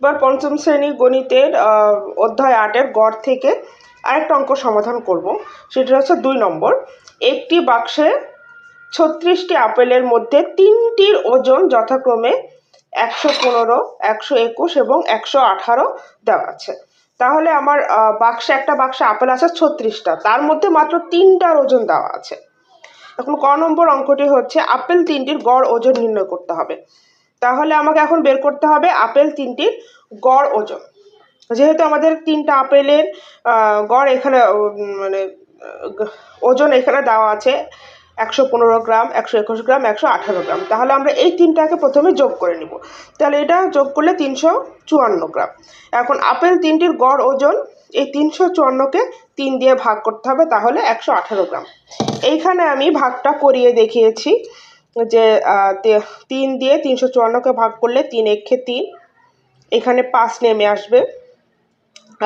এবার পঞ্চম শ্রেণী গণিতের অধ্যায় 8-এর গড় থেকে আরেকটা অঙ্ক সমাধান করব। সেটা হচ্ছে 2 নম্বর। একটি বাক্সে 36টি আপেলের মধ্যে 3টির ওজন যথাক্রমে 115, 121 এবং 118 দেওয়া আছে। তাহলে আমার একটা বাক্সে আপেল আছে 36টা, তার মধ্যে মাত্র 3টার ওজন দেওয়া আছে। এখন ক নম্বর অঙ্কটি হচ্ছে আপেল 3টির গড় ওজন নির্ণয় করতে হবে। তাহলে আমাকে এখন বের করতে হবে আপেল 3টির গড় ওজন। যেহেতু আমাদের 3টা আপেলের গড় এখানে মানে ওজন এখানে দেওয়া আছে 115 গ্রাম, 121 গ্রাম, 118 গ্রাম। তাহলে আমরা এই 3টাকে প্রথমে যোগ করে নিব। তাহলে এটা যোগ করলে 354 গ্রাম। এখন আপেল 3টির গড় ওজন, এই 354কে 3 দিয়ে ভাগ করতে হবে, তাহলে 118 গ্রাম। এইখানে আমি ভাগটা করিয়ে দেখিয়েছি যে 3 দিয়ে 354কে ভাগ করলে 3 একে 3, এখানে 5 নেমে আসবে,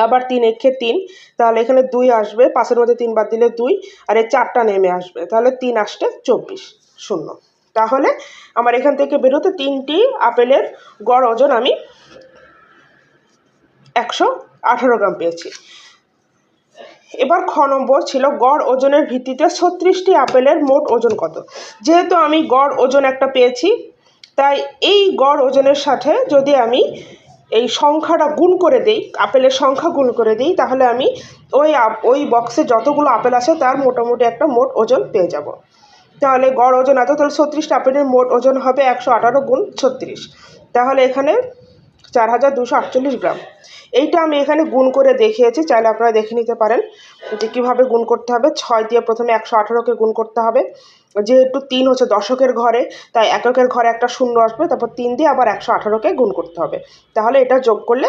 আবার 3 একে 3, তাহলে এখানে 2 আসবে, 5-এর মধ্যে 3 বাদ দিলে 2, আর এই 4টা নেমে আসবে, তাহলে 3 আসতে 24 শূন্য। তাহলে আমার এখান থেকে বেরোতে 3টি আপেলের গড় ওজন আমি 118 গ্রাম পেয়েছি। এবার খ নম্বর ছিল গড় ওজনের ভিত্তিতে 36টি আপেলের মোট ওজন কত। যেহেতু আমি গড় ওজন একটা পেয়েছি, তাই এই গড় ওজনের সাথে যদি আমি এই সংখ্যাটা গুণ করে দিই, আপেলের সংখ্যা গুণ করে দিই, তাহলে আমি ওই বক্সে যতগুলো আপেল আছে তার মোটামুটি একটা মোট ওজন পেয়ে যাব। তাহলে গড় ওজন এত, তাহলে 36টা আপেলের মোট ওজন হবে 118 গুণ 36, তাহলে এখানে 4248 গ্রাম। এইটা আমি এখানে গুণ করে দেখিয়েছি, চাইলে আপনারা দেখে নিতে পারেন যে কীভাবে গুণ করতে হবে। 6 দিয়ে প্রথমে 118কে গুণ করতে হবে। যেহেতু 3 হচ্ছে দশকের ঘরে, তাই এককের ঘরে একটা শূন্য আসবে, তারপর 3 দিয়ে আবার 118কে গুণ করতে হবে। তাহলে এটা যোগ করলে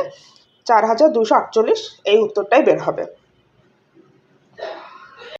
4248, এই উত্তরটাই বের হবে।